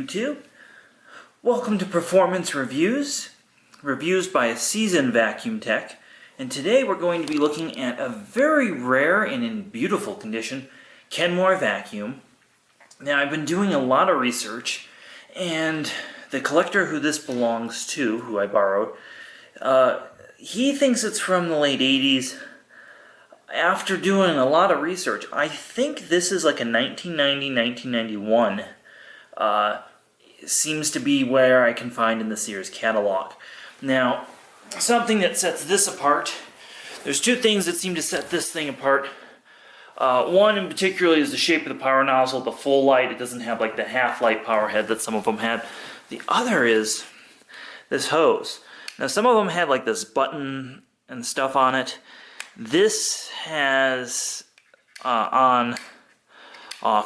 YouTube. Welcome to Performance Reviews, reviews by a seasoned vacuum tech. And today we're going to be looking at a very rare and in beautiful condition Kenmore vacuum. Now, I've been doing a lot of research, and the collector who this belongs to, who I borrowed, he thinks it's from the late 80s. After doing a lot of research, I think this is like a 1990-1991. Seems to be where I can find in the Sears catalog. Now, something that sets this apart, there's two things that seem to set this thing apart. One in particular is the shape of the power nozzle, the full light. It doesn't have like the half-light power head that some of them had. The other is this hose. Now, some of them had like this button and stuff on it. This has on-off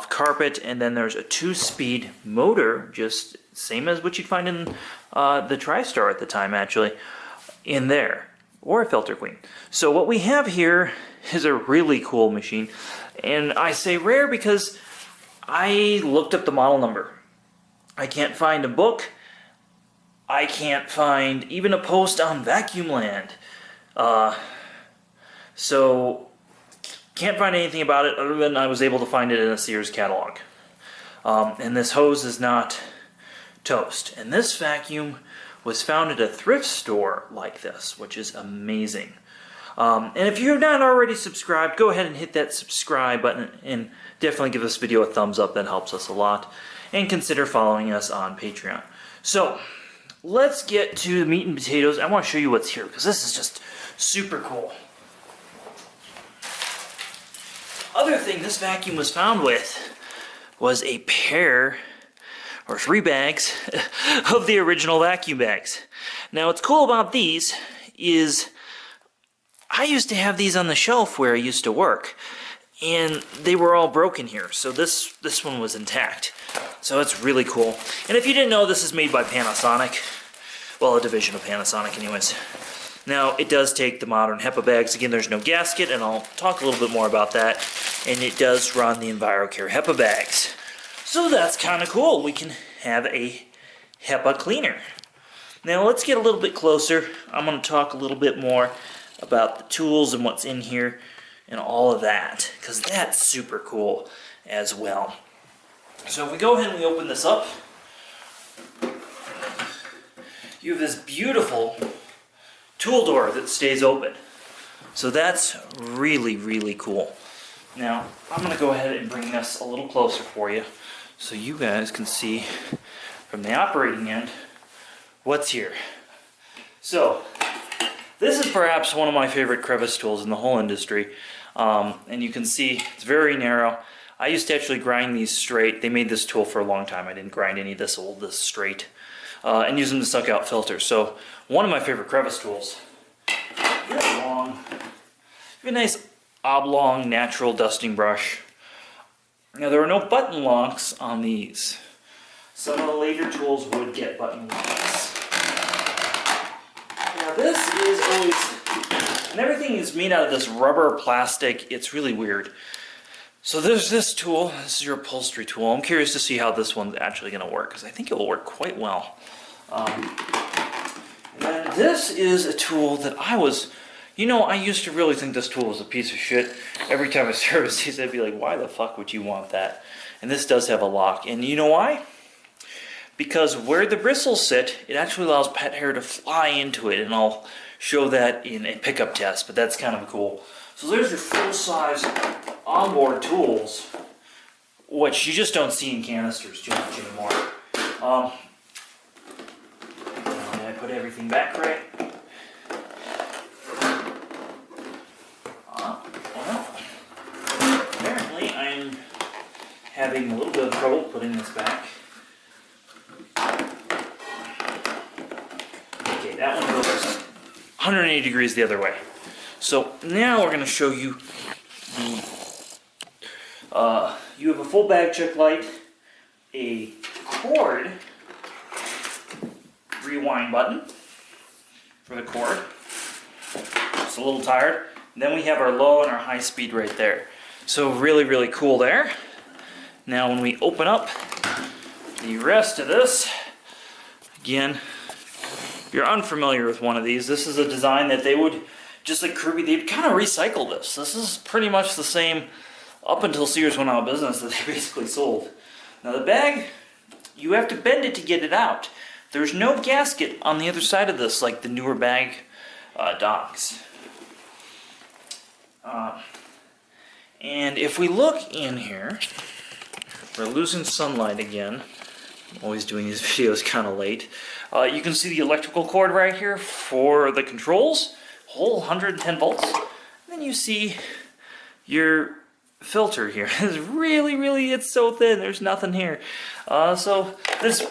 carpet, and then there's a 2-speed motor, just same as what you'd find in the TriStar at the time, actually, in there, or a filter queen. So what we have here is a really cool machine, and I say rare because I looked up the model number. I can't find a book. I can't find even a post on Vacuum Land. So, can't find anything about it other than I was able to find it in a Sears catalog. And this hose is not toast. And this vacuum was found at a thrift store like this, which is amazing. And if you're not already subscribed, go ahead and hit that subscribe button and definitely give this video a thumbs up. That helps us a lot. And consider following us on Patreon. So, let's get to the meat and potatoes. I want to show you what's here because this is just super cool. Other thing this vacuum was found with was a pair or 3 bags of the original vacuum bags. Now, what's cool about these is I used to have these on the shelf where I used to work, and they were all broken here, so this one was intact. So it's really cool. And if you didn't know, this is made by Panasonic. Well, a division of Panasonic anyways. Now, it does take the modern HEPA bags. Again, there's no gasket, and I'll talk a little bit more about that. And it does run the EnviroCare HEPA bags. So that's kind of cool. We can have a HEPA cleaner. Now, let's get a little bit closer. I'm going to talk a little bit more about the tools and what's in here and all of that, because that's super cool as well. So if we go ahead and we open this up, you have this beautiful tool door that stays open. So that's really, really cool. Now, I'm going to go ahead and bring this a little closer for you so you guys can see from the operating end what's here. So, this is perhaps one of my favorite crevice tools in the whole industry. And you can see it's very narrow. I used to actually grind these straight. They made this tool for a long time. I didn't grind any of this straight. And use them to suck out filters. So, one of my favorite crevice tools. Very long. A nice oblong natural dusting brush. Now, there are no button locks on these. Some of the later tools would get button locks. Now, this is always, and everything is made out of this rubber plastic. It's really weird. So there's this tool. This is your upholstery tool. I'm curious to see how this one's actually going to work, because I think it will work quite well. And this is a tool that I used to really think this tool was a piece of shit. Every time I serviced these, I'd be like, why the fuck would you want that? And this does have a lock. And you know why? Because where the bristles sit, it actually allows pet hair to fly into it. And I'll show that in a pickup test, but that's kind of cool. So there's your full-size onboard tools, which you just don't see in canisters too much anymore. I put everything back right. Apparently I'm having a little bit of trouble putting this back. Okay, that one goes 180 degrees the other way. So now we're going to show you you have a full bag check light, a cord rewind button for the cord. It's a little tired. And then we have our low and our high speed right there. So really, really cool there. Now when we open up the rest of this, again, if you're unfamiliar with one of these, this is a design that they would, just like Kirby, they'd kind of recycle this. This is pretty much the same up until Sears went out of business that they basically sold. Now the bag, you have to bend it to get it out. There's no gasket on the other side of this like the newer bag docks. And if we look in here, we're losing sunlight again. I'm always doing these videos kind of late. You can see the electrical cord right here for the controls, whole 110 volts. And then you see your filter here. It's really, it's so thin, there's nothing here. So this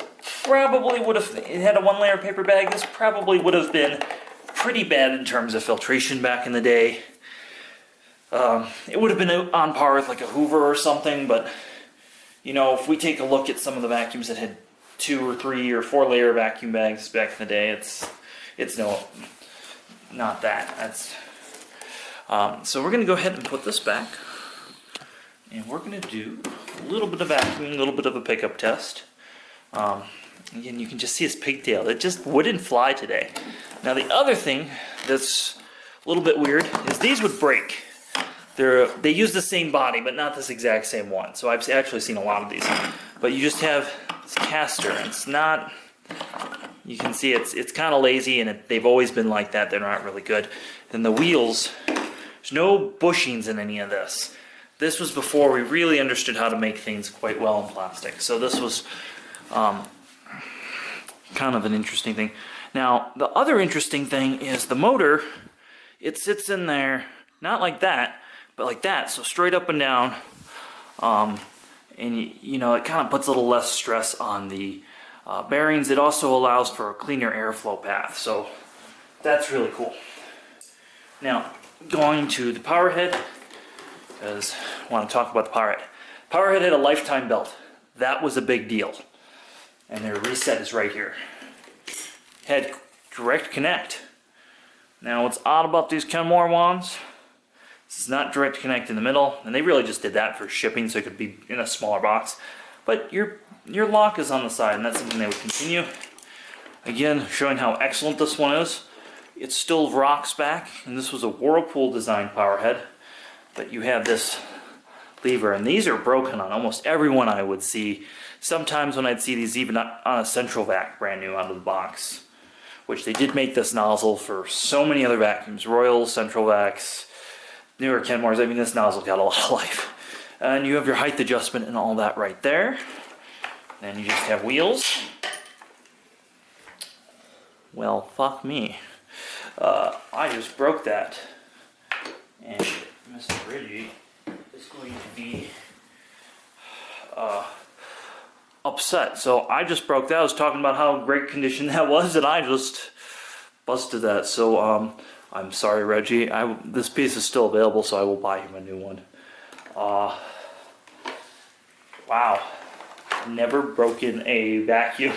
probably would have, it had a 1-layer paper bag, this probably would have been pretty bad in terms of filtration back in the day. It would have been on par with like a Hoover or something, but you know, if we take a look at some of the vacuums that had 2 or 3 or 4-layer vacuum bags back in the day, it's not that. That's so we're going to go ahead and put this back, and we're going to do a little bit of vacuuming, a little bit of a pickup test. Again, you can just see its pigtail. It just wouldn't fly today. Now the other thing that's a little bit weird is these would break. They use the same body, but not this exact same one. So I've actually seen a lot of these. But you just have this caster, and it's not, you can see it's kind of lazy, and they've always been like that. They're not really good. And the wheels, there's no bushings in any of this. This was before we really understood how to make things quite well in plastic. So this was kind of an interesting thing. Now, the other interesting thing is the motor, it sits in there, not like that, but like that, so straight up and down, and you know, it kind of puts a little less stress on the bearings. It also allows for a cleaner airflow path, so that's really cool. Now, going to the power head, because I want to talk about the power head. Power head had a lifetime belt. That was a big deal, and their reset is right here. Had direct connect. Now, what's odd about these Kenmore ones, it's not direct connect in the middle, and they really just did that for shipping so it could be in a smaller box. But your lock is on the side, and that's something they would continue. Again, showing how excellent this one is. It still rocks back, and this was a Whirlpool design power head. But you have this lever, and these are broken on almost every one I would see. Sometimes when I'd see these even on a Central Vac, brand new out of the box. Which they did make this nozzle for so many other vacuums. Royals, Central Vacs, newer Kenmores. I mean, this nozzle got a lot of life. And you have your height adjustment and all that right there. Then you just have wheels. Well, fuck me. I just broke that. And Mr. Reggie is going to be upset. So I just broke that. I was talking about how great condition that was, and I just busted that. So I'm sorry, Reggie. This piece is still available, so I will buy him a new one. Wow. Never broken a vacuum.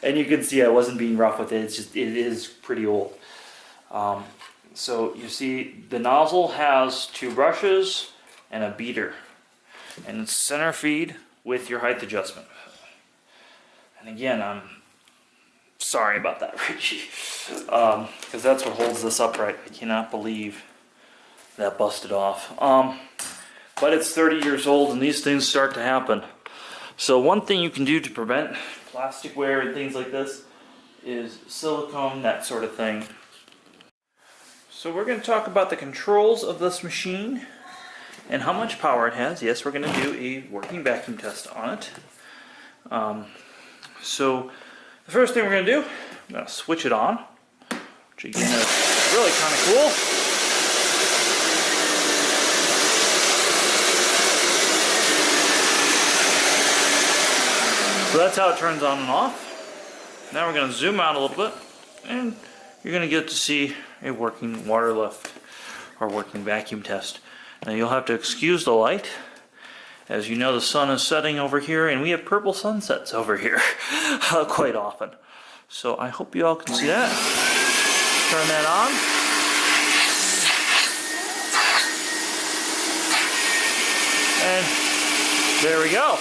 And you can see I wasn't being rough with it. It's just, it is pretty old. So you see the nozzle has 2 brushes and a beater. And it's center feed with your height adjustment. And again, I'm sorry about that, Richie. Because that's what holds this upright. I cannot believe that busted off. But it's 30 years old and these things start to happen. So one thing you can do to prevent plastic wear and things like this is silicone, that sort of thing. So we're going to talk about the controls of this machine and how much power it has. Yes, we're going to do a working vacuum test on it. So the first thing we're going to do, I'm going to switch it on, which again is really kind of cool. So that's how it turns on and off. Now we're going to zoom out a little bit, and you're going to get to see a working water lift or working vacuum test. Now you'll have to excuse the light. As you know, the sun is setting over here, and we have purple sunsets over here quite often. So I hope you all can see that. Turn that on. And there we go.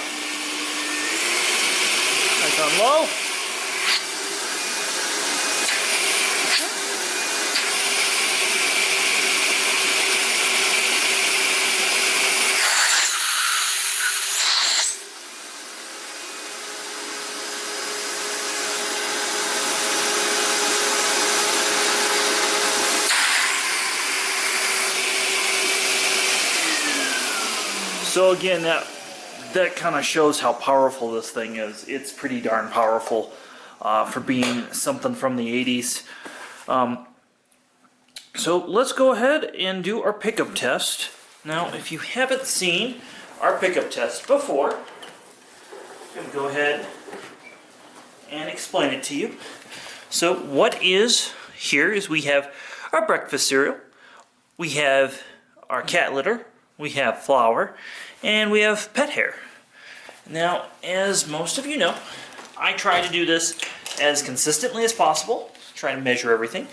on low. So again, that kind of shows how powerful this thing is. It's pretty darn powerful for being something from the 80s. So let's go ahead and do our pickup test. Now, if you haven't seen our pickup test before, I'm going to go ahead and explain it to you. So what is here is we have our breakfast cereal, we have our cat litter, we have flour, and we have pet hair. Now, as most of you know, I try to do this as consistently as possible, try to measure everything,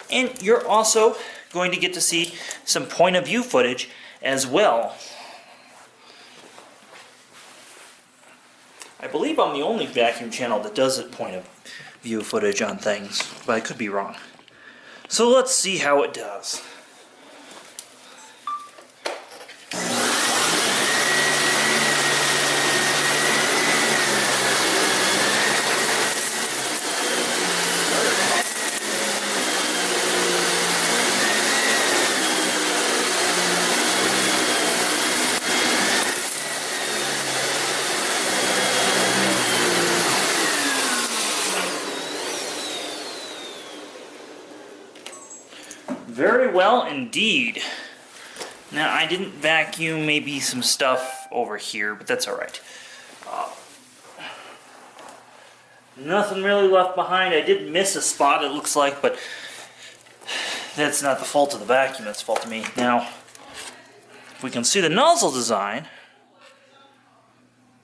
and you're also going to get to see some point of view footage as well. I believe I'm the only vacuum channel that does it point of view footage on things, but I could be wrong. So let's see how it does. Very well indeed. Now, I didn't vacuum maybe some stuff over here, but that's alright. Nothing really left behind. I did miss a spot, it looks like, but that's not the fault of the vacuum, that's the fault of me. Now, if we can see the nozzle design,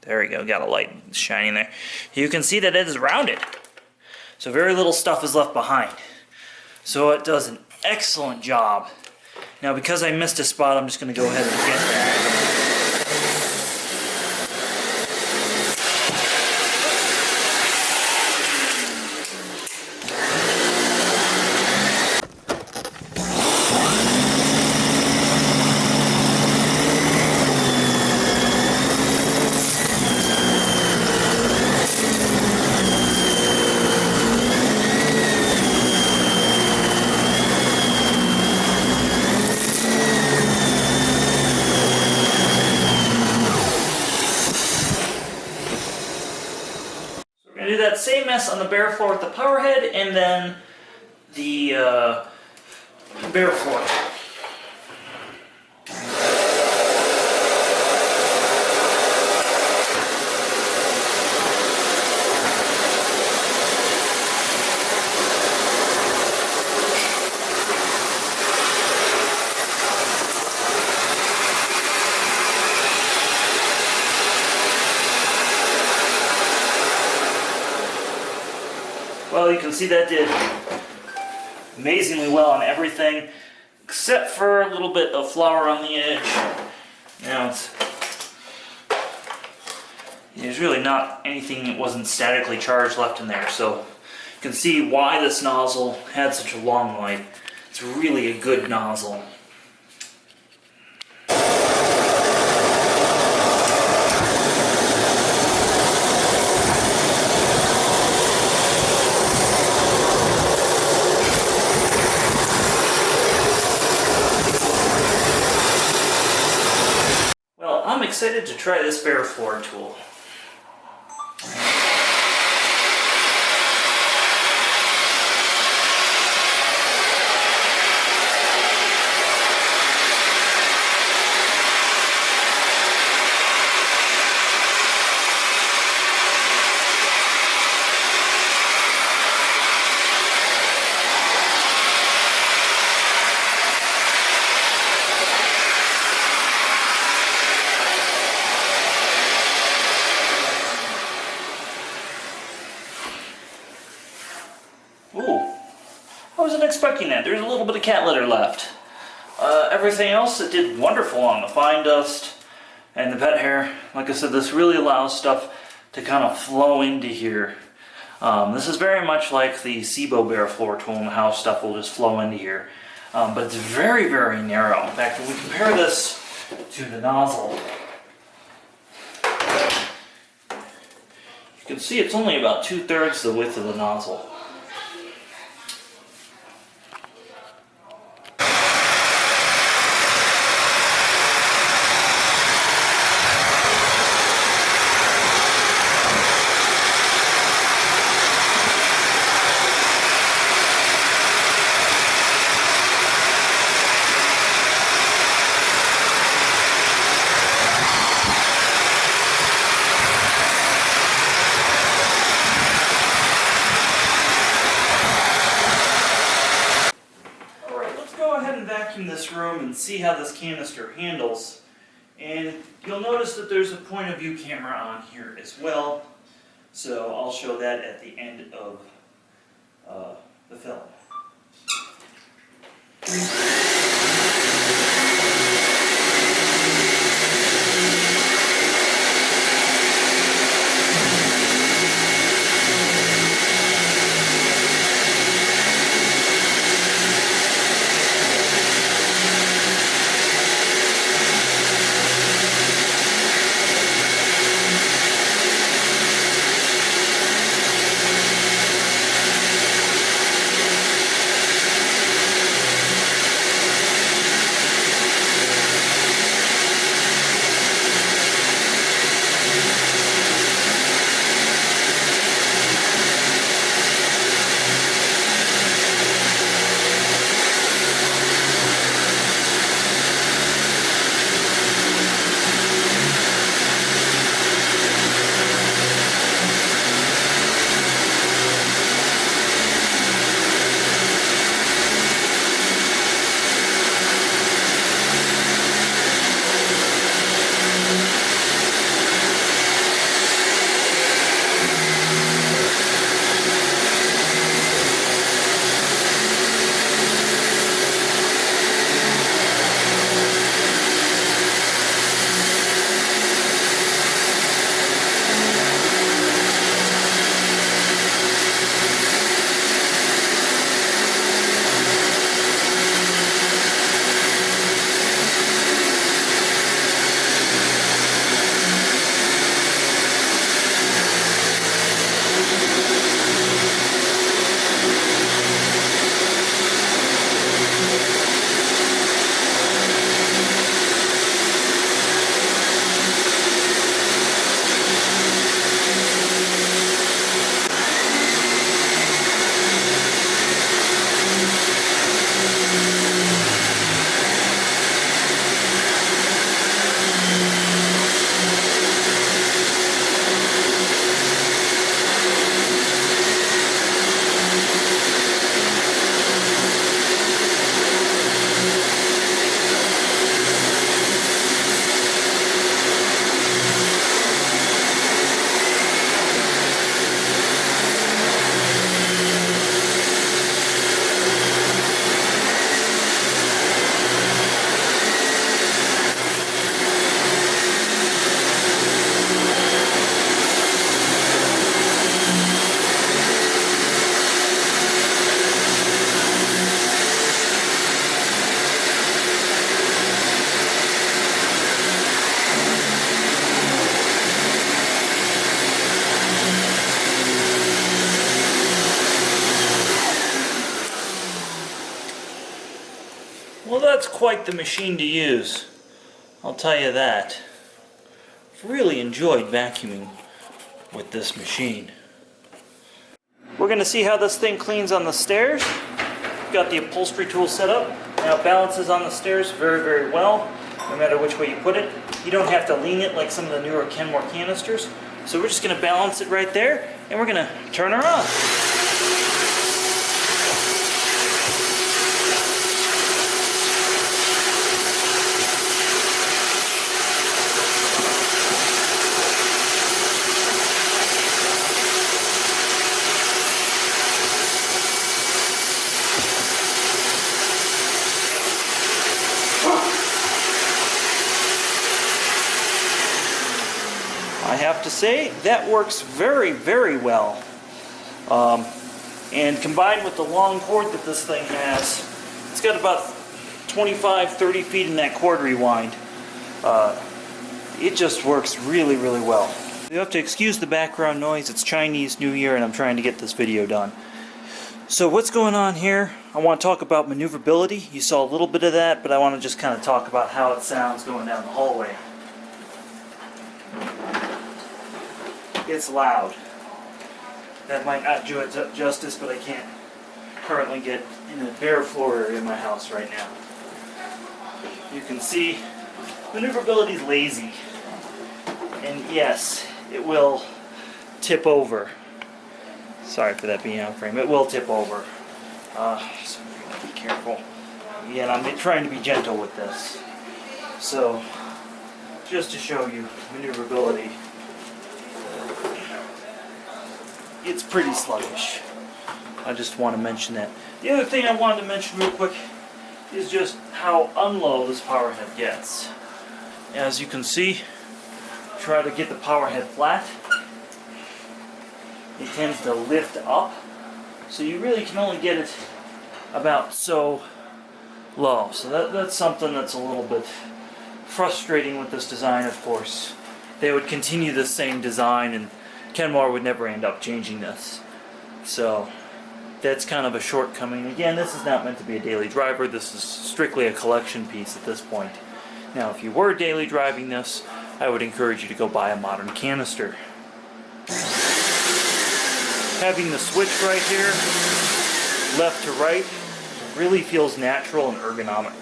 there we go, got a light shining there. You can see that it is rounded. So very little stuff is left behind. So it does an excellent job. Now, because I missed a spot, I'm just going to go ahead and get that. Do that same mess on the bare floor with the power head and then the bare floor. Well, you can see that did amazingly well on everything, except for a little bit of flour on the edge. Now, there's really not anything that wasn't statically charged left in there, so you can see why this nozzle had such a long life. It's really a good nozzle. I'm excited to try this bare floor tool. Ooh, I wasn't expecting that. There's a little bit of cat litter left. Everything else, it did wonderful on the fine dust and the pet hair. Like I said, this really allows stuff to kind of flow into here. This is very much like the SIBO bare floor tool and how stuff will just flow into here. But it's very, very narrow. In fact, when we compare this to the nozzle, you can see it's only about 2/3 the width of the nozzle. This room and see how this canister handles, and you'll notice that there's a point of view camera on here as well, so I'll show that at the end of the film. Well, that's quite the machine to use, I'll tell you that. I've really enjoyed vacuuming with this machine. We're going to see how this thing cleans on the stairs. Got the upholstery tool set up. Now it balances on the stairs very, very well, no matter which way you put it. You don't have to lean it like some of the newer Kenmore canisters. So we're just going to balance it right there, and we're going to turn her on. I have to to say that works very, very well. And combined with the long cord that this thing has, it's got about 25-30 feet in that cord rewind. It just works really, really well. You have to excuse the background noise. It's Chinese New Year and I'm trying to get this video done. So what's going on here? I want to talk about maneuverability. You saw a little bit of that, but I want to just kind of talk about how it sounds going down the hallway. It's loud. That might not do it justice, but I can't currently get in the bare floor area in my house right now. You can see maneuverability is lazy. And yes, it will tip over. Sorry for that being out of frame. It will tip over. So be careful. Again, I'm trying to be gentle with this. So, just to show you maneuverability, it's pretty sluggish. I just want to mention that. The other thing I wanted to mention real quick is just how unlow this power head gets. As you can see, try to get the power head flat. It tends to lift up, so you really can only get it about so low. So that's something that's a little bit frustrating with this design, of course. They would continue the same design and Kenmore would never end up changing this. So that's kind of a shortcoming. Again, this is not meant to be a daily driver. This is strictly a collection piece at this point. Now, if you were daily driving this, I would encourage you to go buy a modern canister. Having the switch right here, left to right, really feels natural and ergonomic.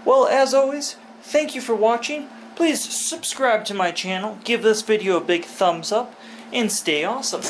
Well, as always, thank you for watching. Please subscribe to my channel, give this video a big thumbs up, and stay awesome.